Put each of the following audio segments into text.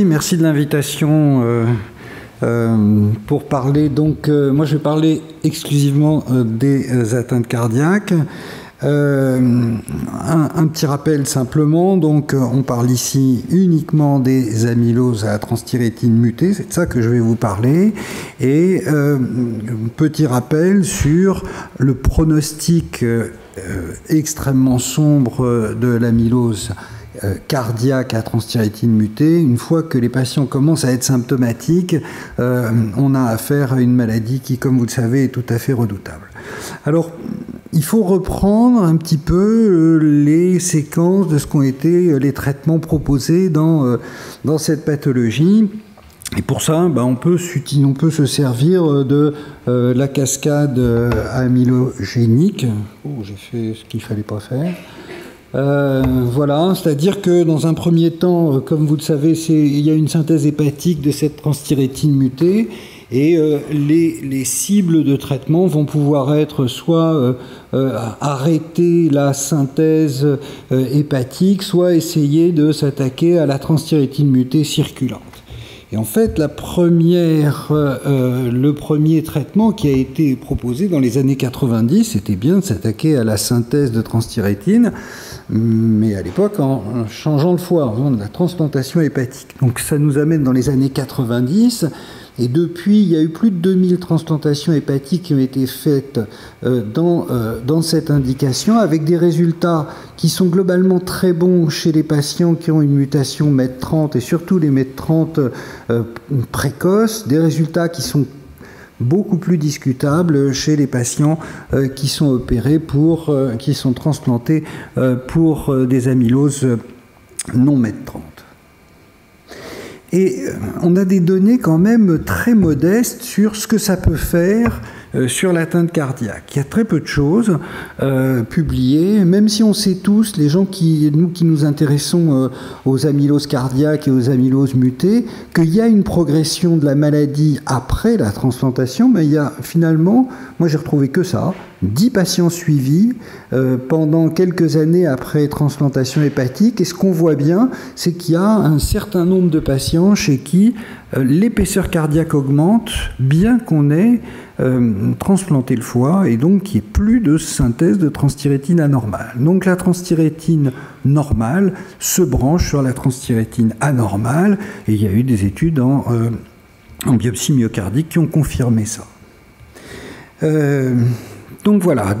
Merci de l'invitation pour parler. Donc, moi, je vais parler exclusivement des atteintes cardiaques. Un petit rappel simplement, donc on parle ici uniquement des amyloses à la transthyrétine mutée, c'est de ça que je vais vous parler, et petit rappel sur le pronostic extrêmement sombre de l'amylose cardiaque à transthyrétine mutée. Une fois que les patients commencent à être symptomatiques, on a affaire à une maladie qui, comme vous le savez, est tout à fait redoutable. Alors, il faut reprendre un petit peu les séquences de ce qu'ont été les traitements proposés dans cette pathologie. Et pour ça, on peut se servir de la cascade amylogénique. Oh, j'ai fait ce qu'il ne fallait pas faire. Voilà, c'est-à-dire que dans un premier temps, comme vous le savez, il y a une synthèse hépatique de cette transthyrétine mutée. Et les cibles de traitement vont pouvoir être soit arrêter la synthèse hépatique, soit essayer de s'attaquer à la transthyrétine mutée circulante. Et en fait, le premier traitement qui a été proposé dans les années 90, c'était bien de s'attaquer à la synthèse de transthyrétine, mais à l'époque en changeant le foie, en faisant de la transplantation hépatique. Donc ça nous amène dans les années 90. Et depuis, il y a eu plus de 2000 transplantations hépatiques qui ont été faites dans cette indication, avec des résultats qui sont globalement très bons chez les patients qui ont une mutation MET30 et surtout les MET30 précoces, des résultats qui sont beaucoup plus discutables chez les patients qui sont opérés qui sont transplantés pour des amyloses non MET30. Et on a des données quand même très modestes sur ce que ça peut faire sur l'atteinte cardiaque. Il y a très peu de choses publiées, même si on sait tous, les gens qui nous intéressons aux amyloses cardiaques et aux amyloses mutées, qu'il y a une progression de la maladie après la transplantation, mais il y a finalement, moi j'ai retrouvé que ça, 10 patients suivis pendant quelques années après transplantation hépatique. Et ce qu'on voit bien, c'est qu'il y a un certain nombre de patients chez qui l'épaisseur cardiaque augmente, bien qu'on ait transplanté le foie, et donc qu'il n'y ait plus de synthèse de transthyrétine anormale. Donc la transthyrétine normale se branche sur la transthyrétine anormale, et il y a eu des études en biopsie myocardique qui ont confirmé ça. Donc voilà,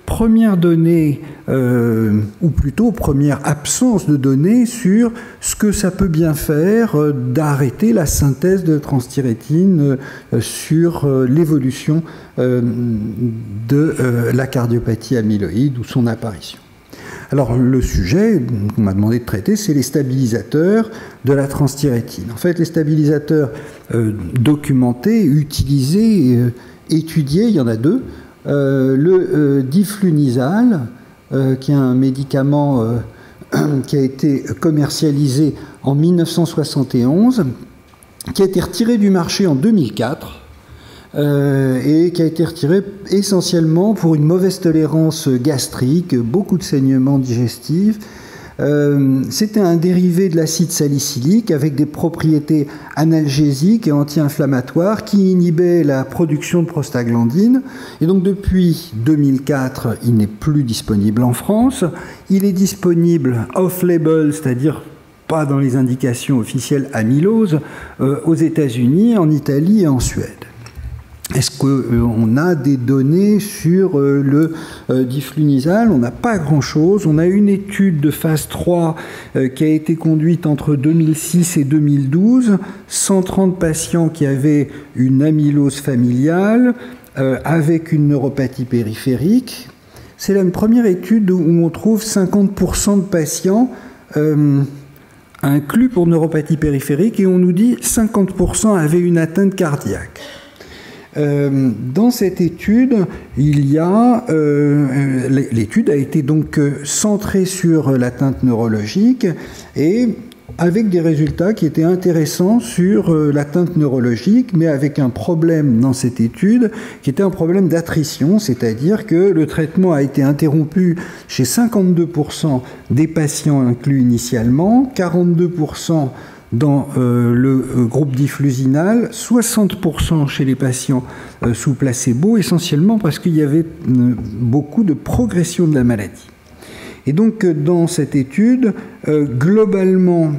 première donnée, ou plutôt première absence de données sur ce que ça peut bien faire d'arrêter la synthèse de transthyrétine sur l'évolution de la cardiopathie amyloïde ou son apparition. Alors le sujet qu'on m'a demandé de traiter, c'est les stabilisateurs de la transthyrétine. En fait, les stabilisateurs documentés, utilisés, étudiés, il y en a deux. Le diflunisal, qui est un médicament qui a été commercialisé en 1971, qui a été retiré du marché en 2004 et qui a été retiré essentiellement pour une mauvaise tolérance gastrique, beaucoup de saignements digestifs. C'était un dérivé de l'acide salicylique avec des propriétés analgésiques et anti-inflammatoires qui inhibaient la production de prostaglandine. Et donc depuis 2004, il n'est plus disponible en France. Il est disponible off-label, c'est-à-dire pas dans les indications officielles amylose, aux États-Unis, en Italie et en Suède. Est-ce qu'on a des données sur le diflunisal? On n'a pas grand-chose. On a une étude de phase 3 qui a été conduite entre 2006 et 2012. 130 patients qui avaient une amylose familiale avec une neuropathie périphérique. C'est la première étude où on trouve 50% de patients inclus pour neuropathie périphérique et on nous dit 50% avaient une atteinte cardiaque. Dans cette étude, l'étude a été donc centrée sur l'atteinte neurologique et avec des résultats qui étaient intéressants sur l'atteinte neurologique, mais avec un problème dans cette étude qui était un problème d'attrition, c'est-à-dire que le traitement a été interrompu chez 52% des patients inclus initialement, 42% dans le groupe diflusinal, 60% chez les patients sous placebo, essentiellement parce qu'il y avait beaucoup de progression de la maladie. Et donc, dans cette étude, globalement,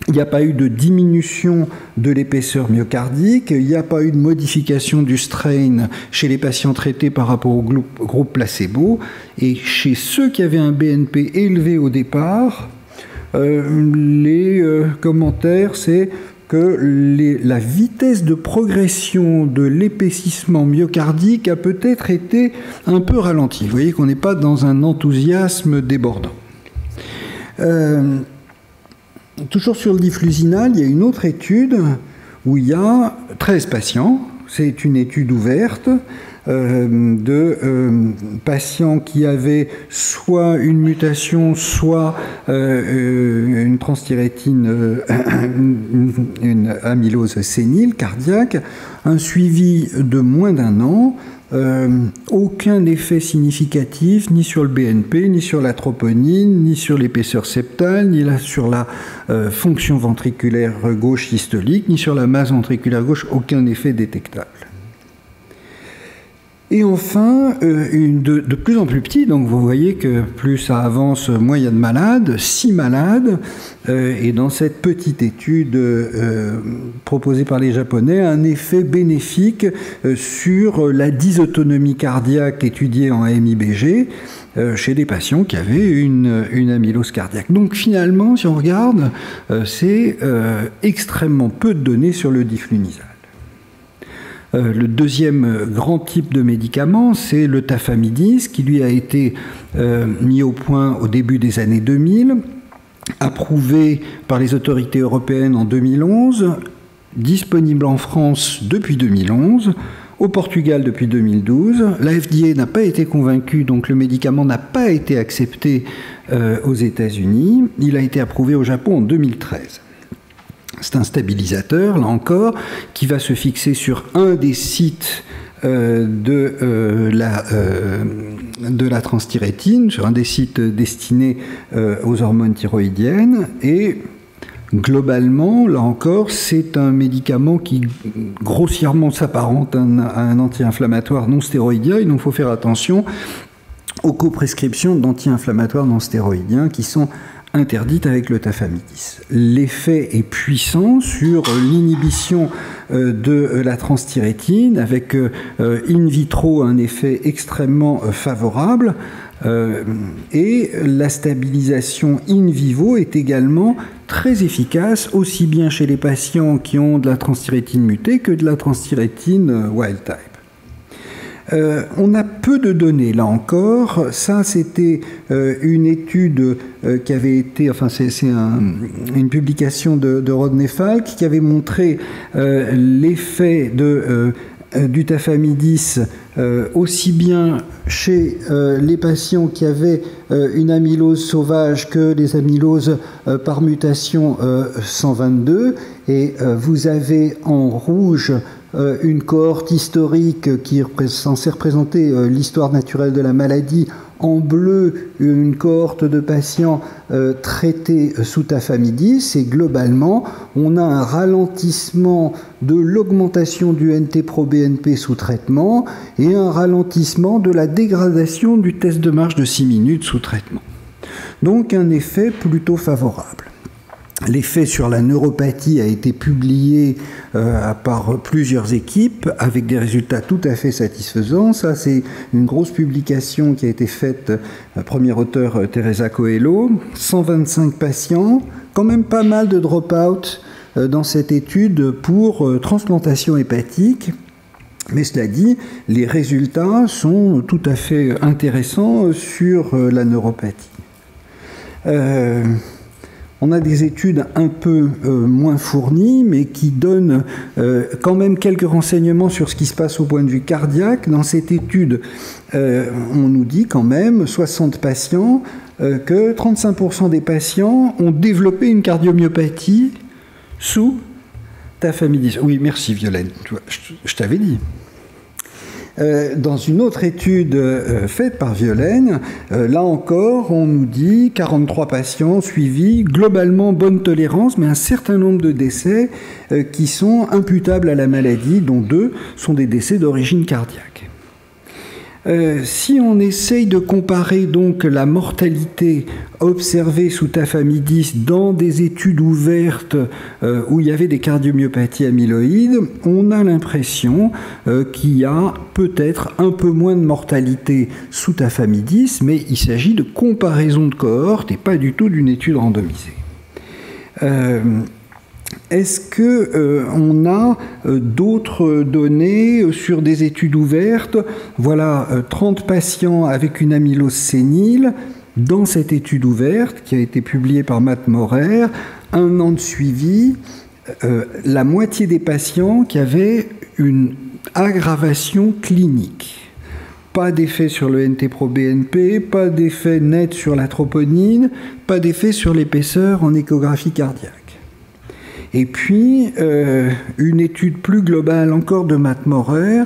il n'y a pas eu de diminution de l'épaisseur myocardique, il n'y a pas eu de modification du strain chez les patients traités par rapport au groupe placebo, et chez ceux qui avaient un BNP élevé au départ, les commentaires, c'est que la vitesse de progression de l'épaississement myocardique a peut-être été un peu ralentie. Vous voyez qu'on n'est pas dans un enthousiasme débordant. Toujours sur le diflusinal, il y a une autre étude où il y a 13 patients. C'est une étude ouverte de patients qui avaient soit une mutation, soit une transthyrétine, une amylose sénile cardiaque, un suivi de moins d'1 an. Aucun effet significatif ni sur le BNP, ni sur la troponine, ni sur l'épaisseur septale, ni sur la fonction ventriculaire gauche systolique, ni sur la masse ventriculaire gauche, aucun effet détectable. Et enfin, de plus en plus petit, donc vous voyez que plus ça avance, moins il y a de malades, 6 malades, et dans cette petite étude proposée par les Japonais, un effet bénéfique sur la dysautonomie cardiaque étudiée en MIBG chez des patients qui avaient une amylose cardiaque. Donc finalement, si on regarde, c'est extrêmement peu de données sur le diflunisal. Le deuxième grand type de médicament, c'est le tafamidis, qui lui a été mis au point au début des années 2000, approuvé par les autorités européennes en 2011, disponible en France depuis 2011, au Portugal depuis 2012. La FDA n'a pas été convaincue, donc le médicament n'a pas été accepté aux États-Unis. Il a été approuvé au Japon en 2013. C'est un stabilisateur, là encore, qui va se fixer sur un des sites de la transthyrétine, sur un des sites destinés aux hormones thyroïdiennes. Et globalement, là encore, c'est un médicament qui grossièrement s'apparente à un anti-inflammatoire non stéroïdien. Et donc, il faut faire attention aux coprescriptions d'anti-inflammatoires non stéroïdiens qui sont interdites avec le tafamidis. L'effet est puissant sur l'inhibition de la transthyrétine, avec in vitro un effet extrêmement favorable, et la stabilisation in vivo est également très efficace, aussi bien chez les patients qui ont de la transthyrétine mutée que de la transthyrétine wild type. On a peu de données, là encore. Ça, c'était une étude qui avait été... Enfin, c'est une publication de Rodney Falk qui avait montré l'effet du tafamidis aussi bien chez les patients qui avaient une amylose sauvage que les amyloses par mutation 122. Et vous avez en rouge une cohorte historique qui est censée représenter l'histoire naturelle de la maladie, en bleu une cohorte de patients traités sous tafamidis, et globalement on a un ralentissement de l'augmentation du NT-proBNP sous traitement et un ralentissement de la dégradation du test de marche de 6 minutes sous traitement. Donc un effet plutôt favorable. L'effet sur la neuropathie a été publié par plusieurs équipes avec des résultats tout à fait satisfaisants. Ça, c'est une grosse publication qui a été faite, premier auteur Teresa Coelho, 125 patients, quand même pas mal de drop-out dans cette étude pour transplantation hépatique. Mais cela dit, les résultats sont tout à fait intéressants sur la neuropathie. On a des études un peu moins fournies, mais qui donnent quand même quelques renseignements sur ce qui se passe au point de vue cardiaque. Dans cette étude, on nous dit quand même, 60 patients, que 35% des patients ont développé une cardiomyopathie sous tafamidis. Oui, merci Violaine, je t'avais dit. dans une autre étude faite par Violaine, là encore, on nous dit 43 patients suivis, globalement bonne tolérance, mais un certain nombre de décès qui sont imputables à la maladie, dont 2 sont des décès d'origine cardiaque. Si on essaye de comparer donc la mortalité observée sous tafamidis dans des études ouvertes où il y avait des cardiomyopathies amyloïdes, on a l'impression qu'il y a peut-être un peu moins de mortalité sous tafamidis, mais il s'agit de comparaison de cohortes et pas du tout d'une étude randomisée. Est-ce qu'on a d'autres données sur des études ouvertes? Voilà 30 patients avec une amylose sénile dans cette étude ouverte qui a été publiée par Matt Maurer, 1 an de suivi, la moitié des patients qui avaient une aggravation clinique. Pas d'effet sur le NT-proBNP, pas d'effet net sur la troponine, pas d'effet sur l'épaisseur en échographie cardiaque. Et puis, une étude plus globale encore de Matt Maurer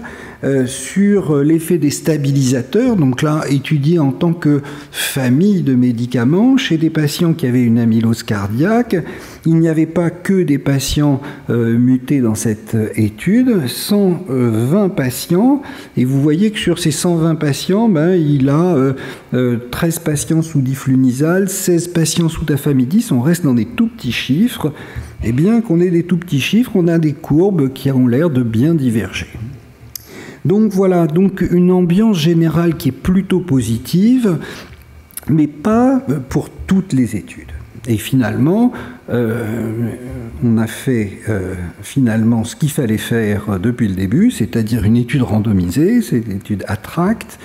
sur l'effet des stabilisateurs, donc là, étudié en tant que famille de médicaments chez des patients qui avaient une amylose cardiaque. Il n'y avait pas que des patients mutés dans cette étude, 120 patients, et vous voyez que sur ces 120 patients, il a 13 patients sous diflunisal, 16 patients sous tafamidis, on reste dans des tout petits chiffres. Et bien qu'on ait des tout petits chiffres, on a des courbes qui ont l'air de bien diverger. Donc voilà, donc une ambiance générale qui est plutôt positive, mais pas pour toutes les études. Et finalement, on a fait finalement ce qu'il fallait faire depuis le début, c'est-à-dire une étude randomisée, c'est une étude ATTRACT,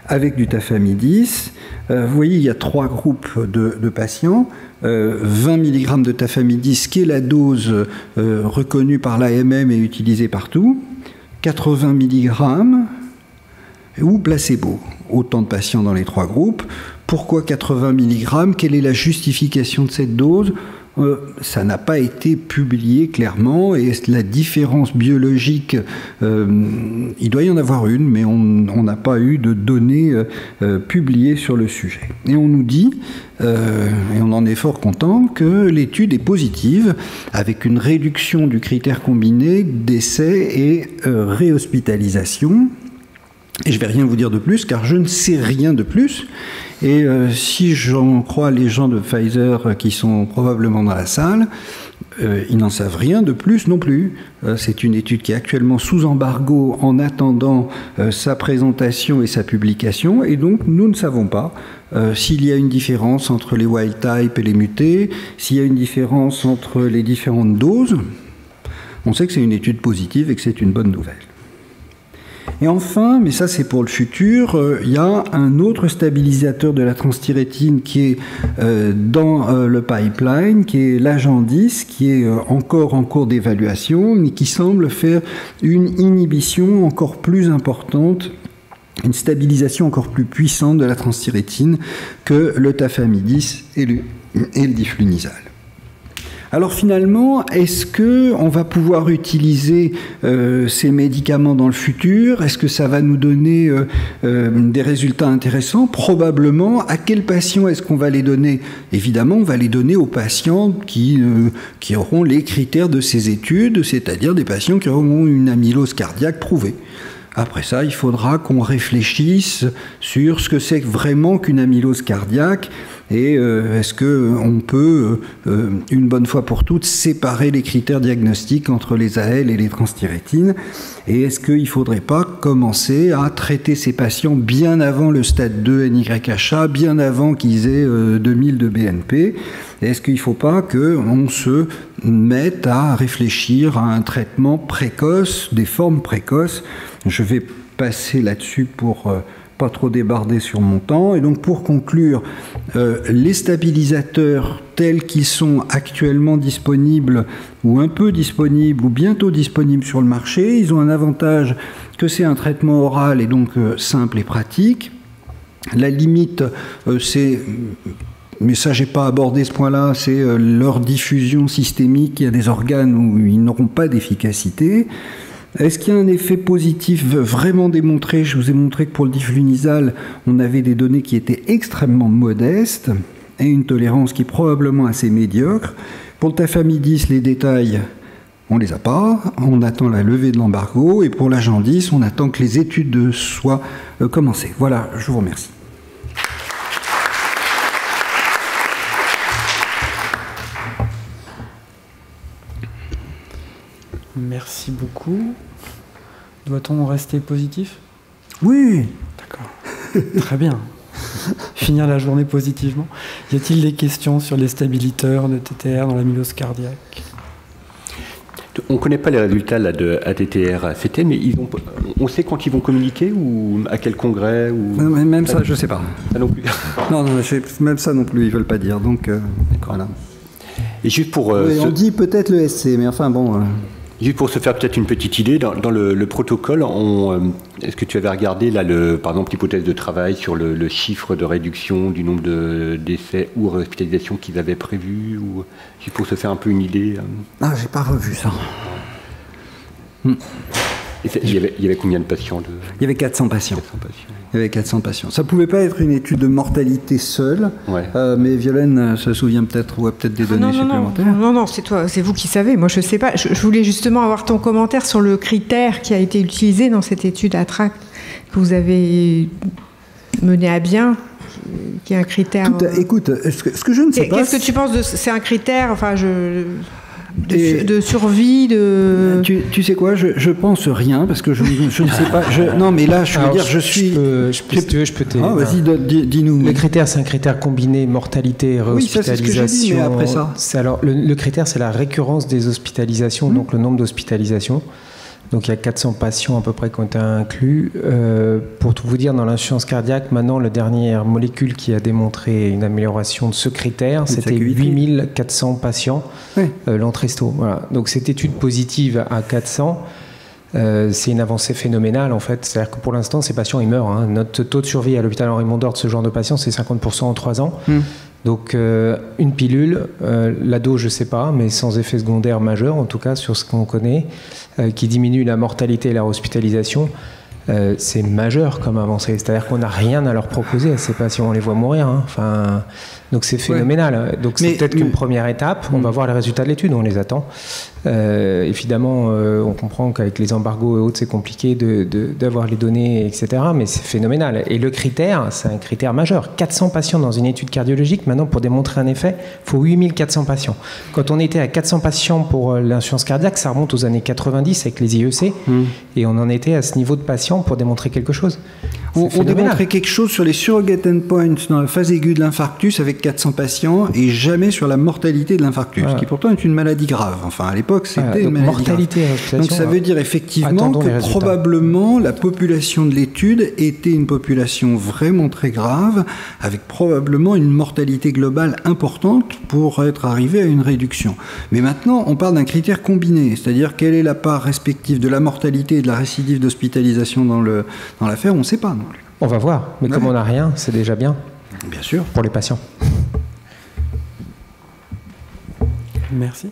avec du tafamidis. Vous voyez, il y a 3 groupes de patients. 20 mg de tafamidis, qui est la dose reconnue par l'AMM et utilisée partout. 80 mg ou placebo. Autant de patients dans les 3 groupes. Pourquoi 80 mg? Quelle est la justification de cette dose? Ça n'a pas été publié clairement, et la différence biologique, il doit y en avoir une, mais on n'a pas eu de données publiées sur le sujet. Et on nous dit, et on en est fort content, que l'étude est positive, avec une réduction du critère combiné décès et réhospitalisation. Et je ne vais rien vous dire de plus, car je ne sais rien de plus. Et si j'en crois les gens de Pfizer qui sont probablement dans la salle, ils n'en savent rien de plus non plus. C'est une étude qui est actuellement sous embargo en attendant sa présentation et sa publication. Et donc, nous ne savons pas s'il y a une différence entre les wild type et les mutés, s'il y a une différence entre les différentes doses. On sait que c'est une étude positive et que c'est une bonne nouvelle. Et enfin, mais ça c'est pour le futur, il y a un autre stabilisateur de la transthyrétine qui est dans le pipeline, qui est l'agent 10, qui est encore en cours d'évaluation, mais qui semble faire une inhibition encore plus importante, une stabilisation encore plus puissante de la transthyrétine que le tafamidis et le diflunisal. Alors finalement, est-ce qu'on va pouvoir utiliser ces médicaments dans le futur? Est-ce que ça va nous donner des résultats intéressants? Probablement. À quels patients est-ce qu'on va les donner? Évidemment, on va les donner aux patients qui auront les critères de ces études, c'est-à-dire des patients qui auront une amylose cardiaque prouvée. Après ça, il faudra qu'on réfléchisse sur ce que c'est vraiment qu'une amylose cardiaque et est-ce qu'on peut, une bonne fois pour toutes, séparer les critères diagnostiques entre les AL et les transthyrétines, et est-ce qu'il ne faudrait pas commencer à traiter ces patients bien avant le stade 2 NYHA, bien avant qu'ils aient 2000 de BNP? Est-ce qu'il ne faut pas qu'on se mette à réfléchir à un traitement précoce, des formes précoces? Je vais passer là-dessus pour pas trop débarder sur mon temps. Et donc pour conclure, les stabilisateurs tels qu'ils sont actuellement disponibles, ou un peu disponibles, ou bientôt disponibles sur le marché, ils ont un avantage que c'est un traitement oral et donc simple et pratique. La limite, c'est... Mais ça, je n'ai pas abordé ce point-là, c'est leur diffusion systémique. Il y a des organes où ils n'auront pas d'efficacité. Est-ce qu'il y a un effet positif vraiment démontré? Je vous ai montré que pour le diflunisal, on avait des données qui étaient extrêmement modestes et une tolérance qui est probablement assez médiocre. Pour le tafamidis, les détails, on ne les a pas. On attend la levée de l'embargo. Et pour la jaundice, on attend que les études soient commencées. Voilà, je vous remercie. Merci beaucoup. Doit-on rester positif? Oui. D'accord. Très bien. Finir la journée positivement. Y a-t-il des questions sur les stabilisateurs de TTR dans l'amylose cardiaque? On ne connaît pas les résultats là, de ATTR-ACT, mais on sait quand ils vont communiquer ou à quel congrès ou... Non, même ça, je ne sais pas. Ça non plus. Non, même ça non plus, ils ne veulent pas dire. Donc, voilà. Et juste pour... Oui, on dit peut-être le SC, mais enfin bon... Juste pour se faire peut-être une petite idée, dans le protocole, est-ce que tu avais regardé, là, par exemple, l'hypothèse de travail sur le chiffre de réduction du nombre d'essais ou hospitalisations qu'ils avaient prévu, ou juste pour se faire un peu une idée? Ah, j'ai pas revu ça. Et il y avait combien de patients Il y avait 400 patients. 400 patients. Il y avait 400 patients. Ça ne pouvait pas être une étude de mortalité seule, ouais. Mais Violaine se souvient peut-être ou a peut-être des données supplémentaires. Non, c'est vous qui savez. Moi, je ne sais pas. Je voulais justement avoir ton commentaire sur le critère qui a été utilisé dans cette étude ATTRACT que vous avez menée à bien, qui est un critère... Écoute, ce que je ne sais pas... Qu'est-ce que tu penses de... C'est un critère... Enfin, de survie, de... Tu sais quoi, je pense rien, parce que je ne sais pas... Non, mais là, je veux dire, je suis... Si tu veux, je peux t'aider. Ah, vas-y, dis-nous. Le critère, c'est un critère combiné mortalité et réhospitalisation. Oui, ça, c'est ce que j'ai dit, mais après ça... Le critère, c'est la récurrence des hospitalisations, donc le nombre d'hospitalisations. Donc il y a 400 patients à peu près qui ont été inclus. Pour tout vous dire, dans l'insuffisance cardiaque, maintenant, la dernière molécule qui a démontré une amélioration de ce critère, c'était 8400 patients, l'Entresto. Voilà. Donc cette étude positive à 400, c'est une avancée phénoménale en fait. C'est-à-dire que pour l'instant, ces patients, ils meurent. Hein. Notre taux de survie à l'hôpital Henri Mondor de ce genre de patients, c'est 50% en 3 ans. Donc une pilule, la dose je ne sais pas, mais sans effet secondaire majeur en tout cas sur ce qu'on connaît, qui diminue la mortalité et la hospitalisation, c'est majeur comme avancée. C'est-à-dire qu'on n'a rien à leur proposer à ces patients, on les voit mourir. Hein. Enfin, donc c'est phénoménal. Donc c'est peut-être qu'une première étape, on va voir les résultats de l'étude, on les attend. Évidemment, on comprend qu'avec les embargos et autres, c'est compliqué d'avoir les données, etc. Mais c'est phénoménal. Et le critère, c'est un critère majeur. 400 patients dans une étude cardiologique, maintenant, pour démontrer un effet, il faut 8400 patients. Quand on était à 400 patients pour l'insuffisance cardiaque, ça remonte aux années 90 avec les IEC, et on en était à ce niveau de patients pour démontrer quelque chose. On démontrait quelque chose sur les surrogate endpoints dans la phase aiguë de l'infarctus avec 400 patients et jamais sur la mortalité de l'infarctus, qui pourtant est une maladie grave. Enfin, à l'époque, c'était une maladie mortalité grave. Donc ça veut dire effectivement que probablement la population de l'étude était une population vraiment très grave, avec probablement une mortalité globale importante pour être arrivé à une réduction. Mais maintenant, on parle d'un critère combiné, c'est-à-dire quelle est la part respective de la mortalité et de la récidive d'hospitalisation dans l'affaire, on ne sait pas. On va voir, mais comme on n'a rien, c'est déjà bien. Bien sûr. Pour les patients. Merci.